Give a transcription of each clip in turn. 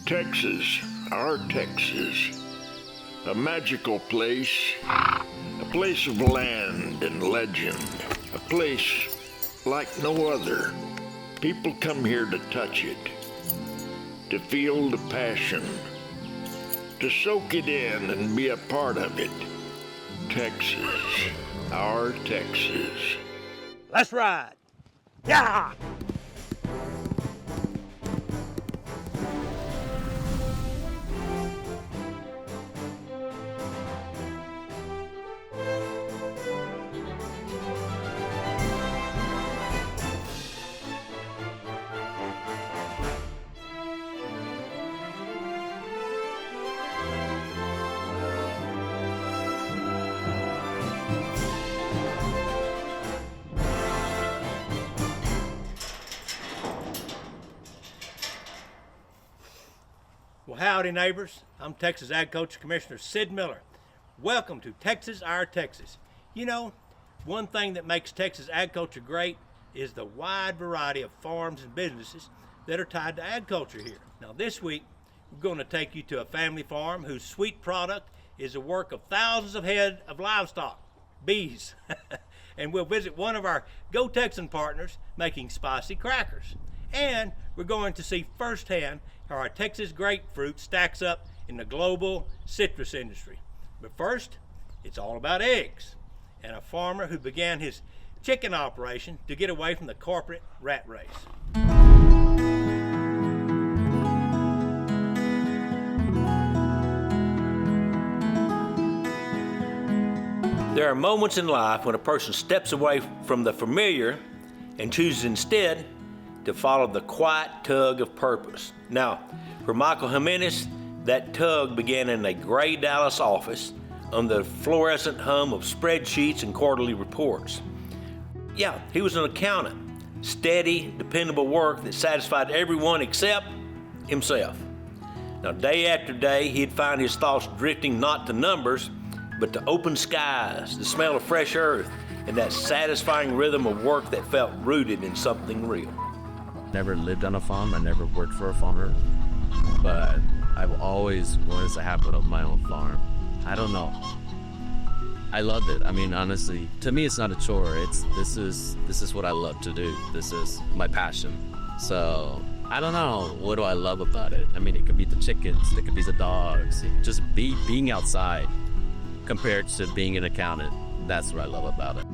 Texas, our Texas, a magical place, a place of land and legend, a place like no other. People come here to touch it, to feel the passion, to soak it in and be a part of it. Texas, our Texas. Let's ride. Yeah! Well, howdy neighbors. I'm Texas Agriculture Commissioner Sid Miller. Welcome to Texas, our Texas. You know, one thing that makes Texas agriculture great is the wide variety of farms and businesses that are tied to agriculture here. Now this week, we're going to take you to a family farm whose sweet product is the work of thousands of head of livestock, bees. And we'll visit one of our Go Texan partners making spicy crackers. And we're going to see firsthand how our Texas grapefruit stacks up in the global citrus industry. But first, it's all about eggs and a farmer who began his chicken operation to get away from the corporate rat race. There are moments in life when a person steps away from the familiar and chooses instead to follow the quiet tug of purpose. Now, for Michael Jimenez, that tug began in a gray Dallas office under the fluorescent hum of spreadsheets and quarterly reports. Yeah, he was an accountant. Steady, dependable work that satisfied everyone except himself. Now, day after day, he'd find his thoughts drifting not to numbers, but to open skies, the smell of fresh earth, and that satisfying rhythm of work that felt rooted in something real. Never lived on a farm. I never worked for a farmer, but I've always wanted to have my own farm. I don't know. I love it. I mean, honestly, to me, it's not a chore. This is what I love to do. This is my passion. So I don't know. What do I love about it? I mean, it could be the chickens. It could be the dogs. Just being outside compared to being an accountant. That's what I love about it.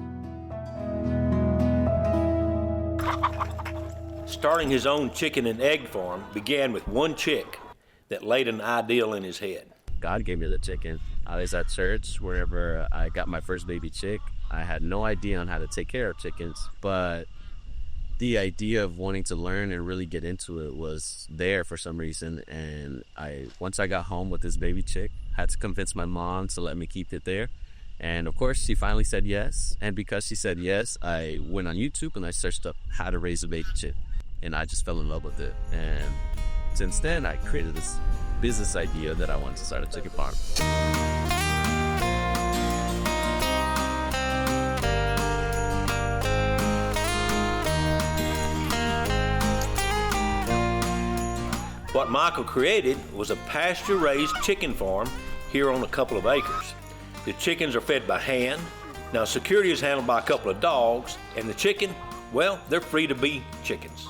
Starting his own chicken and egg farm began with one chick that laid an ideal in his head. God gave me the chicken. I was at church wherever I got my first baby chick. I had no idea on how to take care of chickens, but the idea of wanting to learn and really get into it was there for some reason. And once I got home with this baby chick, I had to convince my mom to let me keep it there. And of course, she finally said yes. And because she said yes, I went on YouTube and I searched up how to raise a baby chick. And I just fell in love with it. And since then, I created this business idea that I wanted to start a chicken farm. What Michael created was a pasture-raised chicken farm here on a couple of acres. The chickens are fed by hand. Now security is handled by a couple of dogs, and the chicken, well, they're free to be chickens.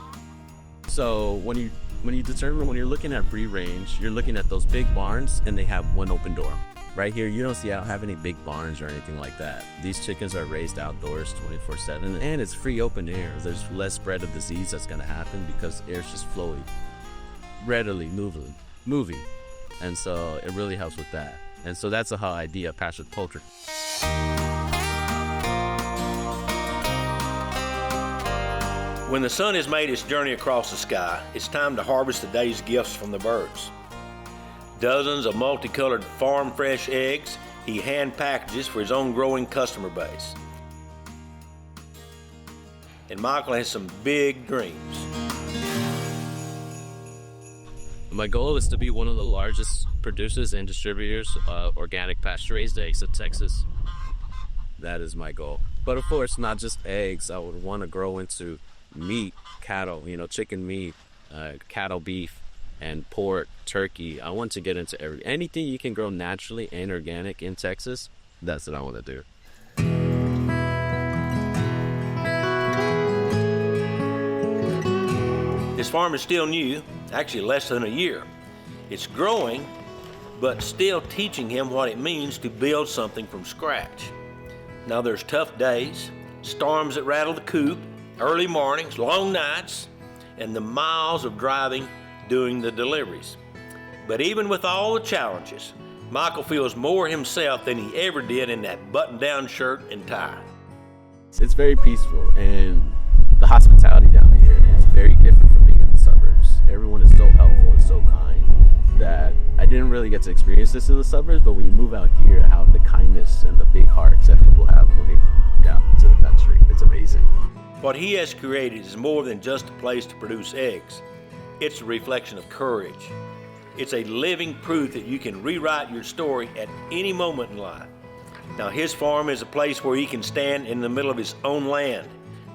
So when you're looking at free range, you're looking at those big barns and they have one open door. Right here, you don't see I don't have any big barns or anything like that. These chickens are raised outdoors 24/7 and it's free open air. There's less spread of disease that's gonna happen because air's just flowing, readily moving. And so it really helps with that. And so that's the whole idea of pastured poultry. When the sun has made its journey across the sky, it's time to harvest the day's gifts from the birds. Dozens of multicolored farm fresh eggs he hand packages for his own growing customer base. And Michael has some big dreams. My goal is to be one of the largest producers and distributors of organic pasture-raised eggs in Texas. That is my goal. But of course, not just eggs. I would want to grow into meat, cattle, chicken meat, cattle beef, and pork, turkey. I want to get into anything you can grow naturally and organic in Texas. That's what I want to do. This farm is still new, actually less than a year. It's growing, but still teaching him what it means to build something from scratch. Now there's tough days, storms that rattle the coop, early mornings, long nights, and the miles of driving doing the deliveries. But even with all the challenges, Michael feels more himself than he ever did in that button-down shirt and tie. It's very peaceful, and the hospitality down here is very different from being in the suburbs. Everyone is so helpful and so kind that I didn't really get to experience this in the suburbs, but when you move out here, how the kindness and the big hearts that people have moving down to the country, it's amazing. What he has created is more than just a place to produce eggs. It's a reflection of courage. It's a living proof that you can rewrite your story at any moment in life. Now his farm is a place where he can stand in the middle of his own land,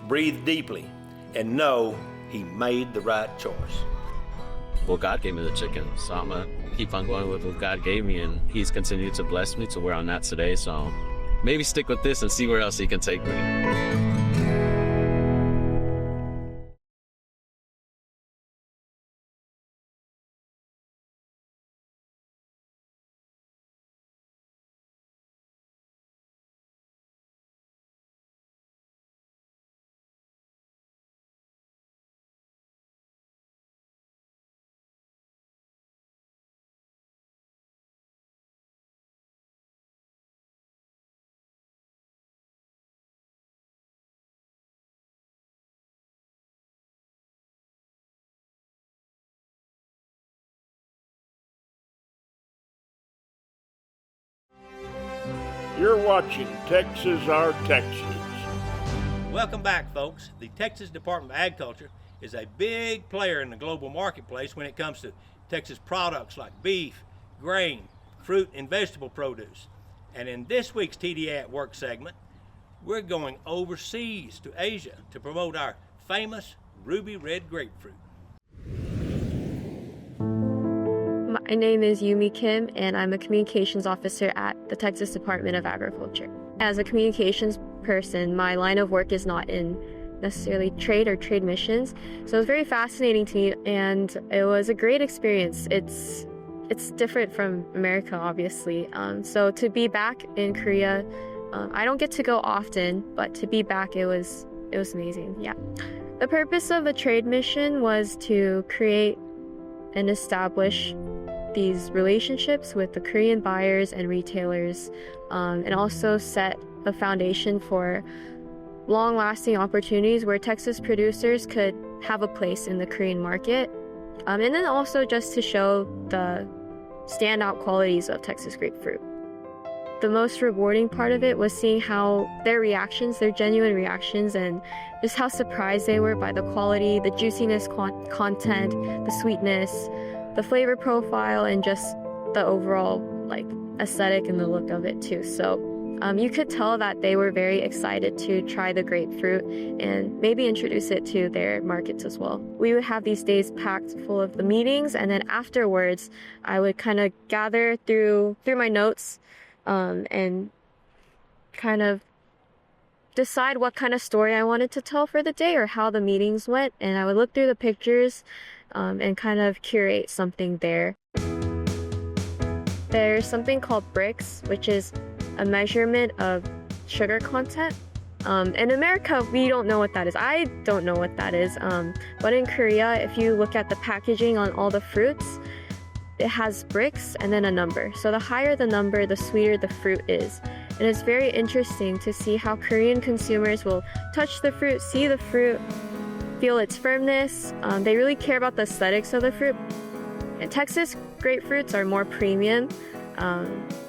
breathe deeply, and know he made the right choice. Well, God gave me the chicken, so I'm gonna keep on going with what God gave me, and he's continued to bless me to where I'm at today, so maybe stick with this and see where else he can take me. You're watching Texas Our Texas. Welcome back, folks. The Texas Department of Agriculture is a big player in the global marketplace when it comes to Texas products like beef, grain, fruit, and vegetable produce. And in this week's TDA at Work segment, we're going overseas to Asia to promote our famous ruby red grapefruit. My name is Yumi Kim, and I'm a communications officer at the Texas Department of Agriculture. As a communications person, my line of work is not in necessarily trade or trade missions, so it was very fascinating to me, and it was a great experience. It's different from America, obviously. So to be back in Korea, I don't get to go often, but to be back, it was amazing. Yeah. The purpose of the trade mission was to create and establish these relationships with the Korean buyers and retailers, and also set a foundation for long-lasting opportunities where Texas producers could have a place in the Korean market, and then also just to show the standout qualities of Texas grapefruit. The most rewarding part of it was seeing how their reactions, their genuine reactions, and just how surprised they were by the quality, the juiciness content, the sweetness, the flavor profile, and just the overall aesthetic and the look of it too. So you could tell that they were very excited to try the grapefruit and maybe introduce it to their markets as well. We would have these days packed full of the meetings, and then afterwards I would kind of gather through my notes and kind of decide what kind of story I wanted to tell for the day or how the meetings went, and I would look through the pictures and kind of curate something there. There's something called bricks, which is a measurement of sugar content. In America, we don't know what that is. I don't know what that is. But in Korea, if you look at the packaging on all the fruits, it has bricks and then a number. So the higher the number, the sweeter the fruit is. And it's very interesting to see how Korean consumers will touch the fruit, see the fruit, feel its firmness. They really care about the aesthetics of the fruit. And Texas grapefruits are more premium,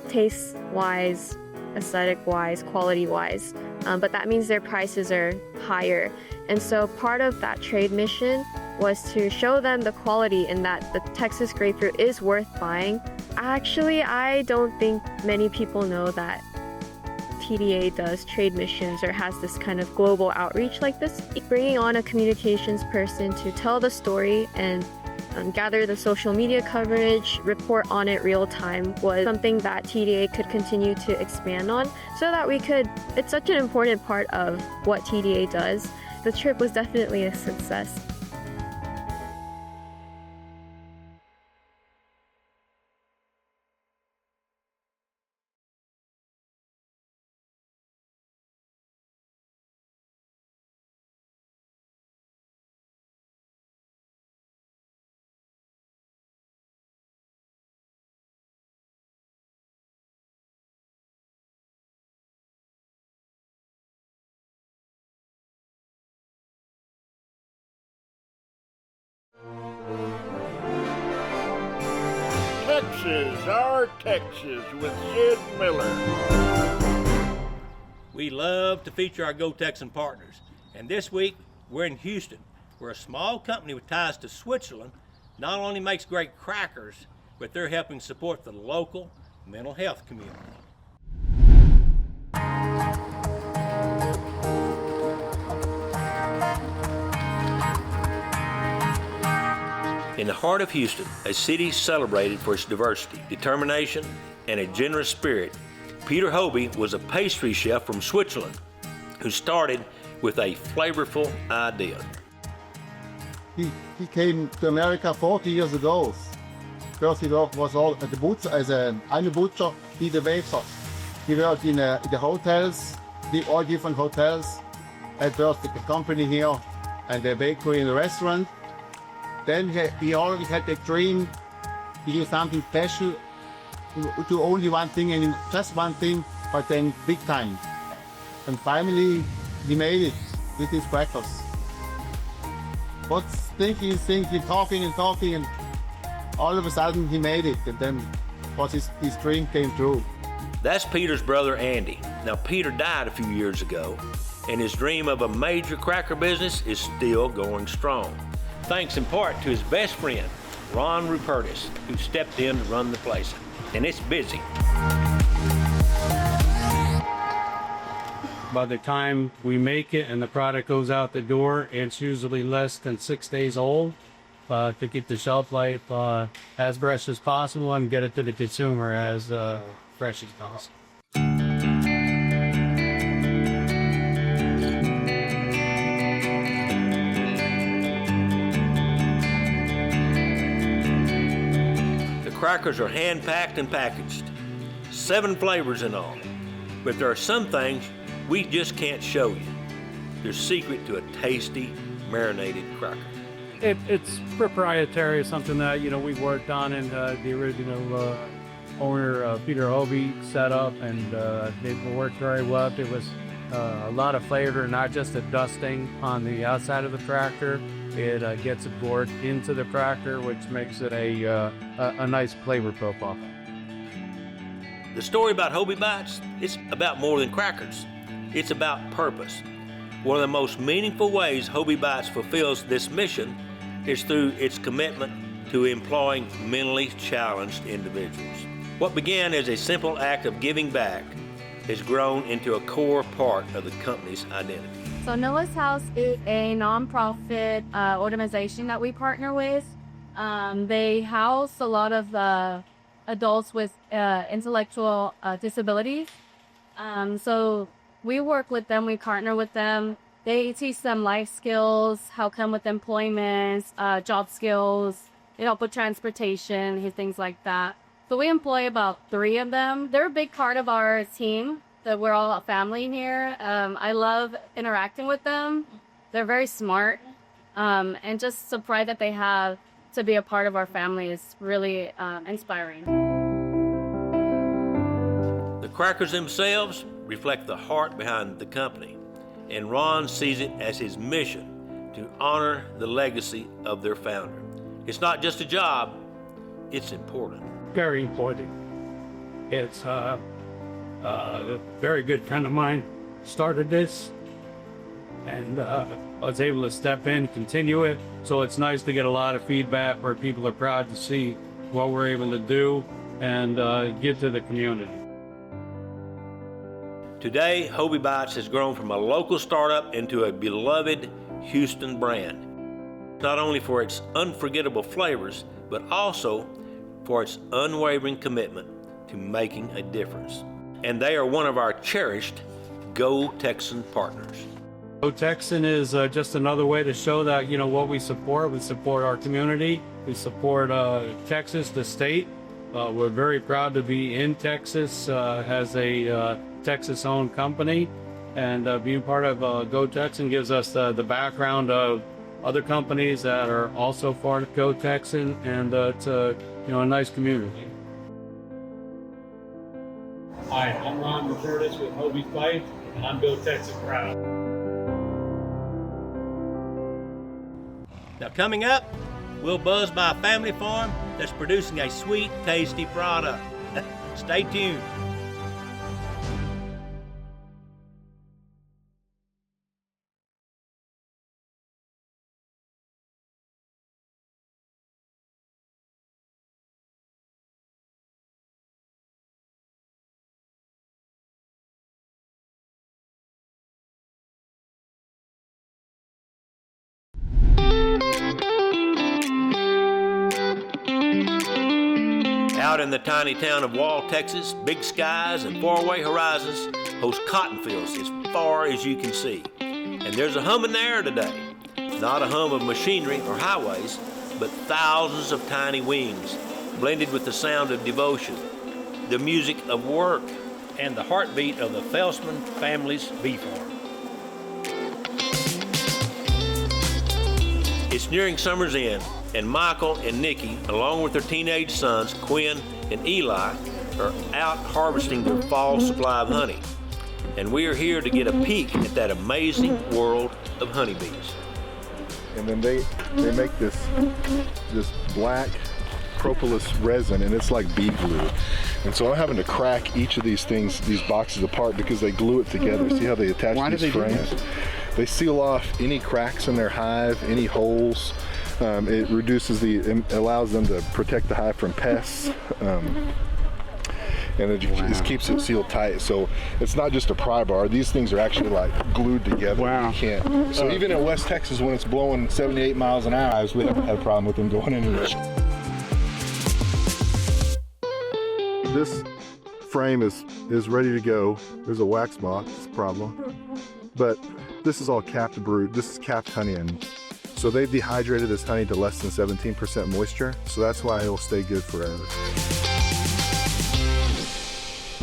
taste-wise, aesthetic-wise, quality-wise. But that means their prices are higher. And so part of that trade mission was to show them the quality and that the Texas grapefruit is worth buying. Actually, I don't think many people know that TDA does trade missions or has this kind of global outreach like this. Bringing on a communications person to tell the story and gather the social media coverage, report on it real time was something that TDA could continue to expand on so that it's such an important part of what TDA does. The trip was definitely a success. Texas, our Texas with Sid Miller. We love to feature our Go Texan partners, and this week we're in Houston, where a small company with ties to Switzerland not only makes great crackers, but they're helping support the local mental health community. In the heart of Houston, a city celebrated for its diversity, determination, and a generous spirit, Peter Hobie was a pastry chef from Switzerland who started with a flavorful idea. He came to America 40 years ago. First he was all at the butcher, as a butcher, he the wafers. He worked in the hotels, all different hotels. At first the company here and the bakery and the restaurant. Then he always had the dream to do something special, to do only one thing and just one thing, but then big time. And finally, he made it with his crackers. But thinking, talking, and all of a sudden he made it, and then his dream came true. That's Peter's brother Andy. Now Peter died a few years ago, and his dream of a major cracker business is still going strong. Thanks in part to his best friend, Ron Rupertus, who stepped in to run the place. And it's busy. By the time we make it and the product goes out the door, it's usually less than 6 days old to keep the shelf life as fresh as possible and get it to the consumer as fresh as possible. Crackers are hand-packed and packaged, 7 flavors in all. But there are some things we just can't show you. There's secret to a tasty, marinated cracker. It's proprietary, something that we've worked on, and the original owner Peter Hobie set up, and they've worked very well. There was a lot of flavor, not just the dusting on the outside of the cracker. It gets absorbed into the cracker, which makes it a nice flavor profile. The story about Hobie Bites, it's about more than crackers. It's about purpose. One of the most meaningful ways Hobie Bites fulfills this mission is through its commitment to employing mentally challenged individuals. What began as a simple act of giving back has grown into a core part of the company's identity. So Noah's House is a nonprofit organization that we partner with. They house a lot of adults with intellectual disabilities. So we work with them, we partner with them. They teach them life skills, how come with employment, job skills, help with transportation, things like that. So we employ about 3 of them. They're a big part of our team. That we're all a family here. I love interacting with them. They're very smart, and just the pride that they have to be a part of our family is really inspiring. The crackers themselves reflect the heart behind the company, and Ron sees it as his mission to honor the legacy of their founder. It's not just a job, it's important. Very important. It's a very good friend of mine started this, and I was able to step in, continue it. So it's nice to get a lot of feedback where people are proud to see what we're able to do and give to the community. Today, Hobie Bites has grown from a local startup into a beloved Houston brand. not only for its unforgettable flavors, but also for its unwavering commitment to making a difference. And they are one of our cherished Go Texan partners. Go Texan is just another way to show that, you know, what we support. We support our community. We support Texas, the state. We're very proud to be in Texas as a Texas-owned company. And being part of Go Texan gives us the background of other companies that are also part of Go Texan, and it's a nice community. Hi, I'm Ron McCurtis with Hobie Fife, and I'm Go Texan proud. Now coming up, we'll buzz by a family farm that's producing a sweet, tasty product. Stay tuned. Out in the tiny town of Wall, Texas, big skies and faraway horizons host cotton fields as far as you can see. And there's a hum in the air today. Not a hum of machinery or highways, but thousands of tiny wings, blended with the sound of devotion, the music of work, and the heartbeat of the Felsman family's bee farm. It's nearing summer's end, and Michael and Nikki, along with their teenage sons, Quinn and Eli, are out harvesting their fall supply of honey. And we are here to get a peek at that amazing world of honeybees. And then they make this black propolis resin, and it's like bee glue. And so I'm having to crack each of these things, these boxes apart, because they glue it together. See how they attach these frames? They seal off any cracks in their hive, any holes. It allows them to protect the hive from pests. And it just keeps it sealed tight. So it's not just a pry bar. These things are actually like glued together. Wow. You can't. So even in West Texas, when it's blowing 78 miles an hour, we haven't had a problem with them going anywhere. This frame is ready to go. There's a wax moth problem, but this is all capped brood. This is capped honey, and so they've dehydrated this honey to less than 17% moisture. So that's why it will stay good forever.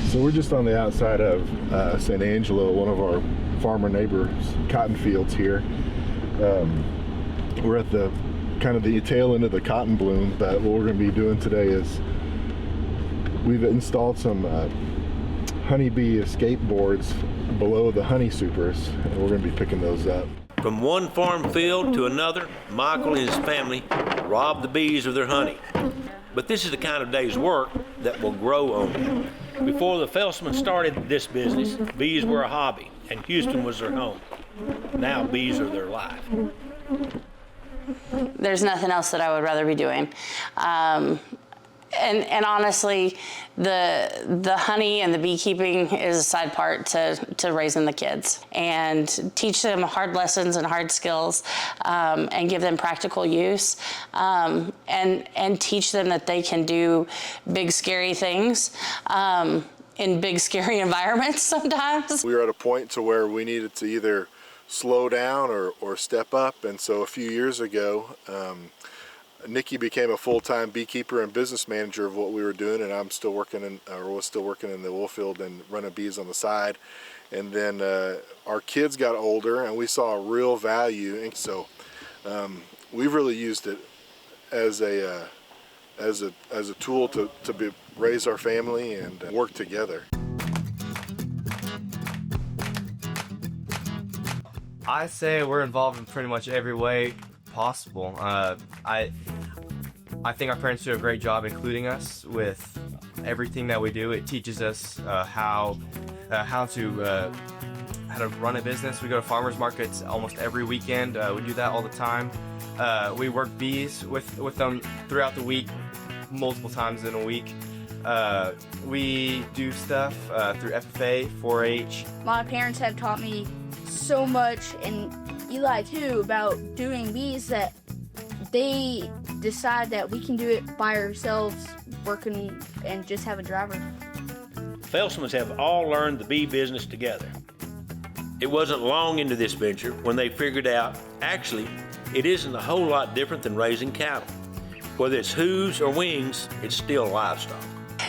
So we're just on the outside of San Angelo, one of our farmer neighbors' cotton fields here. We're at the kind of the tail end of the cotton bloom, but what we're going to be doing today is we've installed some honeybee escape boards below the honey supers, and we're going to be picking those up. From one farm field to another, Michael and his family rob the bees of their honey. But this is the kind of day's work that will grow on you. Before the Felsman started this business, bees were a hobby, and Houston was their home. Now bees are their life. There's nothing else that I would rather be doing. And honestly, the honey and the beekeeping is a side part to raising the kids, and teach them hard lessons and hard skills, and give them practical use, and teach them that they can do big scary things in big scary environments sometimes. We were at a point to where we needed to either slow down or step up, and so a few years ago, Nikki became a full-time beekeeper and business manager of what we were doing, and I'm still working was still working in the oil field and running bees on the side. And then our kids got older, and we saw a real value, and so we've really used it as a tool to raise our family and work together. I say we're involved in pretty much every way possible. I think our parents do a great job including us with everything that we do. It teaches us how to run a business. We go to farmers markets almost every weekend. We do that all the time. We work bees with them throughout the week, multiple times in a week. We do stuff through FFA, 4-H. My parents have taught me so much, and Eli too, about doing bees, that they decide that we can do it by ourselves, working and just have a driver. Felsmans have all learned the bee business together. It wasn't long into this venture when they figured out, actually, it isn't a whole lot different than raising cattle. Whether it's hooves or wings, it's still livestock.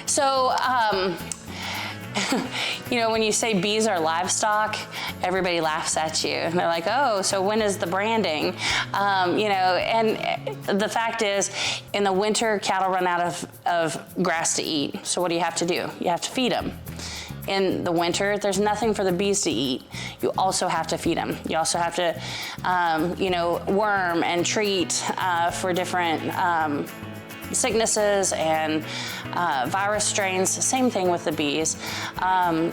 So, you know, when you say bees are livestock, everybody laughs at you. And they're like, oh, so when is the branding? You know, and the fact is, in the winter, cattle run out of grass to eat. So what do you have to do? You have to feed them. In the winter, there's nothing for the bees to eat. You also have to feed them. You also have to, you know, worm and treat for different sicknesses and virus strains. Same thing with the bees.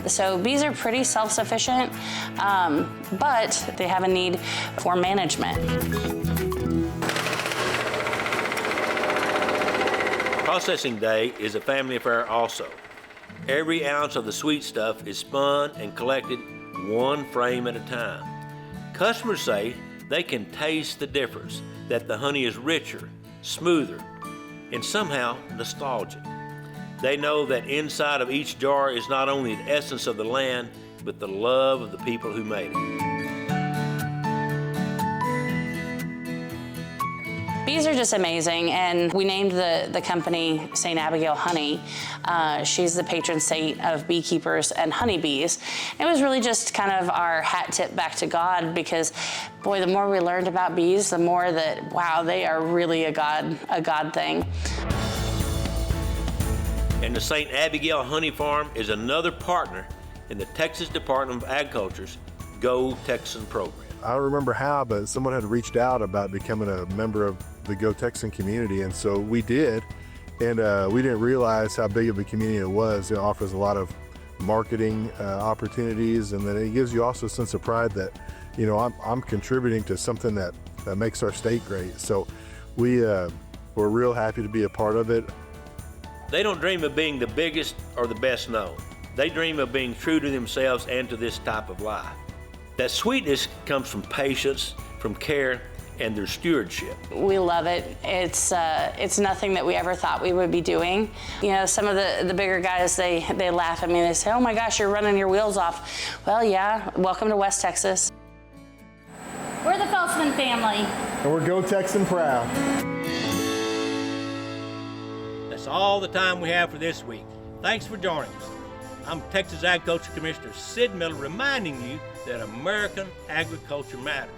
So bees are pretty self-sufficient, but they have a need for management. Processing day is a family affair also. Every ounce of the sweet stuff is spun and collected one frame at a time. Customers say they can taste the difference, that the honey is richer, smoother, and somehow nostalgic. They know that inside of each jar is not only the essence of the land, but the love of the people who made it. Bees are just amazing, and we named the company St. Abigail Honey. She's the patron saint of beekeepers and honeybees. It was really just kind of our hat tip back to God, because boy, the more we learned about bees, the more that, wow, they are really a God thing. And the St. Abigail Honey Farm is another partner in the Texas Department of Agriculture's Go Texan program. I don't remember how, but someone had reached out about becoming a member of the Go Texan community, and so we did. And we didn't realize how big of a community it was. It offers a lot of marketing opportunities, and then it gives you also a sense of pride that, you know, I'm contributing to something that makes our state great. So we're real happy to be a part of it. They don't dream of being the biggest or the best known. They dream of being true to themselves and to this type of life. That sweetness comes from patience, from care, and their stewardship. We love it. It's nothing that we ever thought we would be doing. You know, some of the bigger guys, they laugh at me. They say, oh my gosh, you're running your wheels off. Well, yeah, welcome to West Texas. We're the Felsman family. And we're Go Texan proud. That's all the time we have for this week. Thanks for joining us. I'm Texas Agriculture Commissioner Sid Miller, reminding you that American agriculture matters.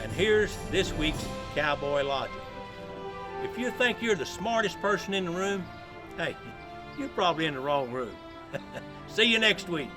And here's this week's cowboy logic. If you think you're the smartest person in the room, hey, you're probably in the wrong room. See you next week.